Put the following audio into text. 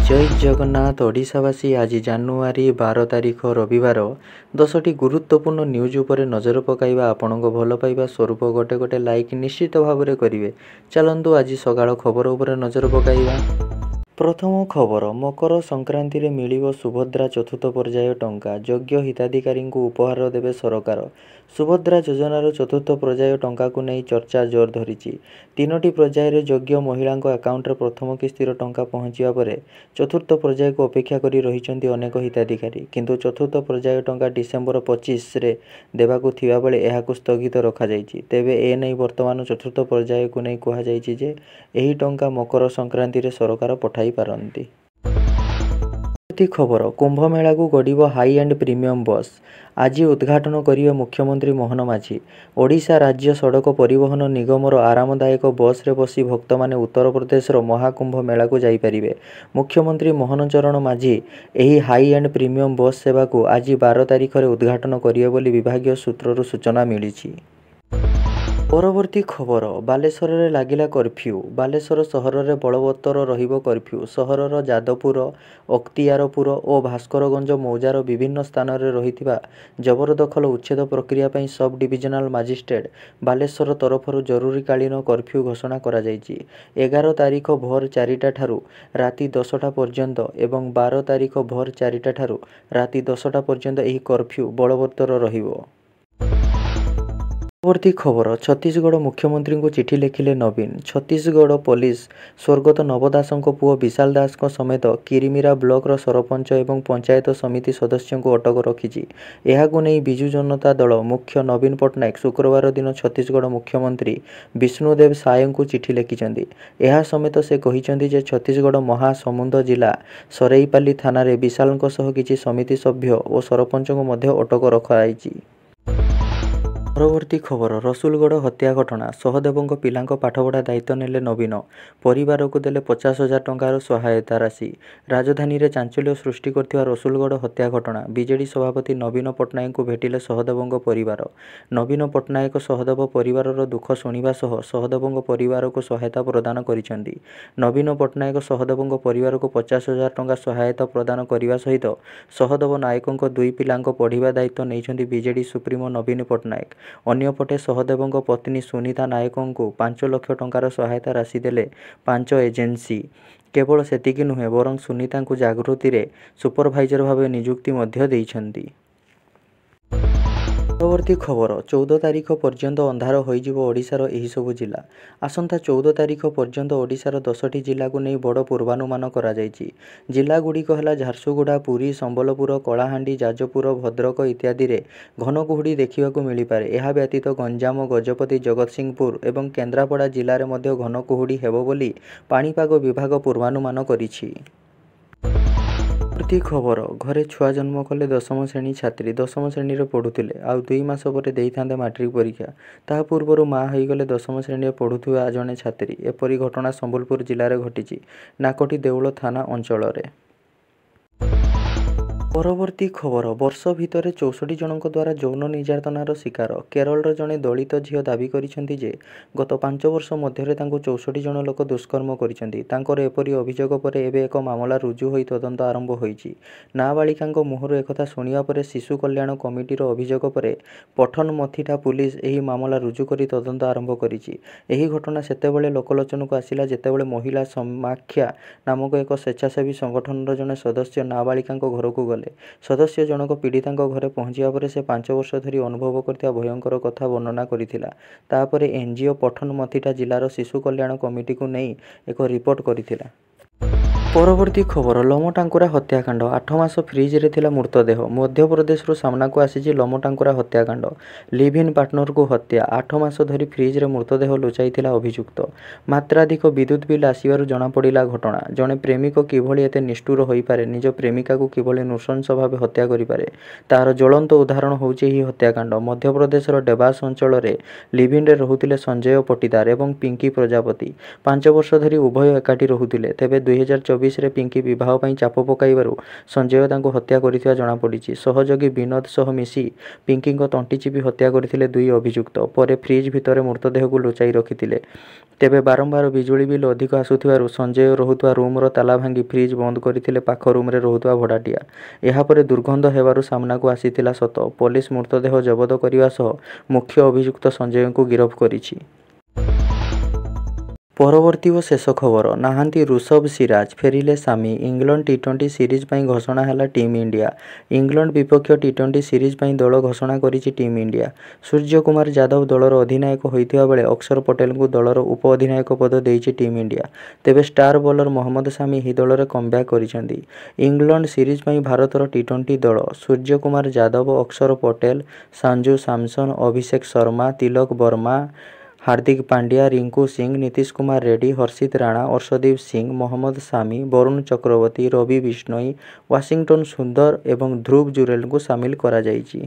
जय जगन्नाथ ओडिशावासी आज जानुआरी 12 तारिख रविवार 10टी गुरुत्वपूर्ण न्यूज उपरे नजर पकाइबा आपणको भल पाइबा स्वरूप गोटे गोटे लाइक निश्चित भाव में करेंगे। चलतु आज सकाळ खबर उपरे नजर पकाइबा। प्रथम खबर मकर संक्रांति रे मिलिबो सुभद्रा चतुर्थ पर्याय टंका योग्य हिताधिकारी उपहार देवे सरकार। सुभद्रा योजनार चतुर्थ पर्याय टंका को नहीं चर्चा जोर धरी। तीनोटी पर्याय योग्य महिला अकाउंट प्रथम किस्तिर टंका पहुंचा पर चतुर्थ पर्याय को अपेक्षा करी रहिचंती अनेक हिताधिकारी, किंतु चतुर्थ पर्याय टंका डिसेम्बर 25 रे देवाकू थिबा बेले एहाकू स्थगित रखा जायछि। तेबे ए नै वर्तमान चतुर्थ पर्याय को नहीं कहा जायछि जे एही टंका मकर संक्रांति रे सरकार पठाई पारंती। खबर कुंभ मेला को गड़िब हाई एंड प्रीमियम बस आज उद्घाटन करिवे मुख्यमंत्री मोहन माझी। ओडिशा राज्य सड़क परिवहन निगमर आरामदायक बस रे बसी भक्त माने उत्तर प्रदेश महाकुंभ मेला को जाई परिवे। मुख्यमंत्री मोहन चरण माझी एही हाई एंड प्रीमियम बस सेवा को आज 12 तारिख रे उद्घाटन करिवे बोली विभागीय सूत्ररु सूचना मिलिछि। परवर्ती खबर बालेश्वर रे लागिला कर्फ्यू। बालेश्वर सहर रे बलवत्तर रहिबो कर्फ्यू। सहरर जादवपुर, अख्तियारपुर और भास्करगंज मौजार विभिन्न स्थान रे रहिथिबा जबरदखल उच्छेद प्रक्रिया पई sub divisional magistrate Baleshwar तरफरु जरूरीकालीन curfew घोषणा करा जायछि। 11 तारिख भोर 4टा ठारू राति 10टा पर्यंत एवं 12 तारिख भोर 4टा ठारू राति 10टा पर्यंत एही कर्फ्यू बलवत्तर रहिबो। परवर्ती खबर छत्तीसगढ़ मुख्यमंत्री को चिठी लिखिले नवीन। छत्तीसगढ़ पुलिस स्वर्गत नव दास पुओ विशाल दास समेत किरिमिरा ब्लॉक सरपंच एवं पंचायत समिति सदस्य को अटक रखी। यहाकू नहीं बिजु जनता दल मुख्य नवीन पट्टनायक शुक्रवार दिन छत्तीसगढ़ मुख्यमंत्री विष्णुदेव साय को चिठी लिखिं। यह समेत से कहते जे छत्तीसगढ़ महासमुंद जिला सरेईपाली थाना विशाल किसी समिति सभ्य और सरपंच को अटक रखाई। परवर्ती खबर रसुलगढ़ हत्या घटना सहदेव पिला पाठपढ़ा दायित्व नेले नवीन। परिवार को देले 50,000 टंकार सहायता राशि। राजधानी रे चांचल्य सृष्टि करथिबा रसुलगढ़ हत्या घटना बीजेडी सभापति नवीन पट्टनायक को भेटिले सहदेव परिवार। नवीन पट्टनायक सहदेव परिवार दुख शुणा सह सहदेव परिवार को सहायता प्रदान करिसेंती। नवीन पट्टनायक सहदेव परिवार को 50,000 टंका सहायता प्रदान करने सहित सहदेव नायक 2 पिला पढ़िबा दायित्व नहीं बीजेडी सुप्रीमो नवीन पट्टनायक। अन्यपटे सहदेव पत्नी सुनीता नायक को 5 लाख टंकार सहायता राशि देले 5 एजेंसी। केवल सेतिकी नुहे बरं सुनीता को जागृति रे सुपरभाइजर भाव नियुक्ति मध्य देइछंती। परवर्ती खबर 14 तारिख पर्यंत अंधार होइजिबो ओडिशार एही सबु जिला। आसंता 14 तारिख पर्यंत ओडिशार 10टी जिला को नहीं बड़ पूर्वानुमान करा जायछि। जिला गुड़िक है झारसुगुड़ा, पुरी, संबलपुर, कलाहांडी, जाजपुर, भद्रक इत्यादि रे घन कुहुड़ी देखा मिल पारे। यह व्यतीत गंजाम, गजपति, जगतसिंहपुर एवं केन्द्रापड़ा जिले में घन कुहुड़ी हेबो बोली पाणीपाग विभाग पूर्वानुमान करिछि। प्रति खबर घरे छुआ जन्म कले 10म श्रेणी छात्री 10म श्रेणी रे पढ़ुथिले आउ 2 मास पर देइथांदे मैट्रिक परीक्षा। ता पूर्वरु मां होइगले 10म श्रेणी रे पढ़ुथिबा जणे छात्री। एपरी घटना संबलपुर जिले में घटिछि नाकटी देउल थाना अंचल रे। परवर्ती खबर वर्ष भितर 64 जनक द्वारा यौन निर्यातनार शिकार। केरल जड़े दलित झील दाबी करिसेंती जे गत 5 वर्ष मध्य 64 जन लोक दुष्कर्म करिसेंती। तांकर एपरी अभियोग पर एबे एक मामला रुजु होई तदंत आरंभ होईछि। नाबालिका मुहर एकथा शुणिया पर शिशु कल्याण कमिटीर अभियोग पर पठनमथिटा पुलिस एही मामला रुजु करी तदंत आरंभ करिछि। एही घटना सेतेबेले लोकलोचन को आसिला जेतेबेले महिला समाख्या नामक एक स्वेच्छासेवी संगठनर जने सदस्य नाबालिका घर को गले। सदस्य जनक पीड़िता घरे पहुंचा पर से 5 वर्ष धरी अनुभव करथिबा भयंकर कथा वर्णना करिथिला। तापरे एनजीओ पठनमथिटा जिलार शिशु कल्याण कमिटी को नहीं एक रिपोर्ट करिथिला। परवर्ती खबर लमटांकुरा हत्याकांड 8 मास फ्रिज रे थिला मृतदेह। मध्यप्रदेश सामना को आसी लमटांकुरा हत्याकांड। लिव इन पार्टनर को हत्या 8 मास धरी फ्रिज रे मृतदेह लुचाई अभियुक्त। मात्राधिक विद्युत बिल आसबार जना पड़ा घटना। जड़े प्रेमिक किभली एते निष्ठुर होई पारे, निज प्रेमिका को किभली नृशंस भाव हत्या करिपारे तार ज्वलंत उदाहरण होउछि एही हत्याकांड। मध्यप्रदेश देवास अंचल रे लिव इन रे रहुतिले संजय पटीदार एवं पिंकी प्रजापति। 5 वर्ष धरी उभय एकाठी रहुतिले। तेबे 2024 2024ରେ ପିଙ୍କି ବିବାହ ପାଇଁ ଚାପ ପକାଇବାରୁ ସଞ୍ଜୟ ତାଙ୍କୁ ହତ୍ୟା କରିଥିବା ଜଣାପଡ଼ିଛି। ସହଯୋଗୀ ବିନୋଦ ସହ ମିଶି ପିଙ୍କିଙ୍କ ତଣ୍ଟି ଚିପି ହତ୍ୟା କରିଥିଲେ ଦୁଇ ଅଭିଯୁକ୍ତ। ପରେ ଫ୍ରିଜ୍ ଭିତରେ ମୃତଦେହକୁ ଲୁଚାଇ ରଖିଥିଲେ। ତେବେ ବାରମ୍ବାର ବିଜୁଳି ବିଲ୍ ଅଧିକ ଆସୁଥିବାରୁ ସଞ୍ଜୟ ରହୁଥିବା ରୁମ୍ର ତାଲା ଭାଙ୍ଗି ଫ୍ରିଜ୍ ବନ୍ଦ କରିଥିଲେ ପାଖ ରୁମ୍ରେ ରହୁଥିବା ଭଡ଼ାଟିଆ। ଏହାପରେ ଦୁର୍ଗନ୍ଧ ହେବାରୁ ସାମ୍ନାକୁ ଆସିଥିଲା ସତ। ପୋଲିସ ମୃତଦେହ ଜବତ କରିବା ସହ ମୁଖ୍ୟ ଅଭିଯୁକ୍ତ ସଞ୍ଜୟଙ୍କୁ ଗିରଫ କରିଛି। ପରବର୍ତ୍ତୀ ଓ ଶେଷ ଖବର। ନାହାନ୍ତି ଋଷଭ ସିରାଜ, ଫେରିଲେ ସାମି। ଇଂଲଣ୍ଡ ଟି-20 ସିରିଜ୍ ପାଇଁ ଘୋଷଣା ହେଲା ଟିମ୍ ଇଣ୍ଡିଆ। ଇଂଲଣ୍ଡ ବିପକ୍ଷ ଟି-20 ସିରିଜ୍ ପାଇଁ ଦଳ ଘୋଷଣା କରିଛି ଟିମ୍ ଇଣ୍ଡିଆ। ସୂର୍ଯ୍ୟକୁମାର ଯାଦବ ଦଳର ଅଧିନାୟକ ହୋଇଥିବା ବେଳେ ଅକ୍ଷର ପଟେଲଙ୍କୁ ଦଳର ଉପ-ଅଧିନାୟକ ପଦ ଦେଇଛି ଟିମ୍ ଇଣ୍ଡିଆ। ତେବେ ଷ୍ଟାର ବୋଲର ମହମ୍ମଦ ସାମି ଏହି ଦଳରେ କମ୍ବ୍ୟାକ୍ କରିଛନ୍ତି। ଇଂଲଣ୍ଡ ସିରିଜ୍ ପାଇଁ ଭାରତର ଟି-20 ଦଳ ସୂର୍ଯ୍ୟକୁମାର ଯାଦବ, ଅକ୍ଷର ପଟେଲ, ସଞ୍ଜୁ ସାମସନ, ଅଭିଷେକ ଶର୍ମା, ତିଲକ ବର୍ମା, ହାର୍ଦ୍ଦିକ ପାଣ୍ଡ୍ୟା, ରିଙ୍କୁ ସିଂ, ନୀତିଶ କୁମାର ରେଡ୍ଡି, ହର୍ଷିତ ରାଣା, ଅର୍ଶଦୀପ ସିଂ, ମହମ୍ମଦ ସାମି, ବରୁଣ ଚକ୍ରବର୍ତ୍ତୀ, ରବି ବିଷ୍ଣୋଇ, ୱାଶିଂଟନ ସୁନ୍ଦର ଏବଂ ଧ୍ରୁବ ଜୁରେଲଙ୍କୁ ସାମିଲ କରାଯାଇଛି।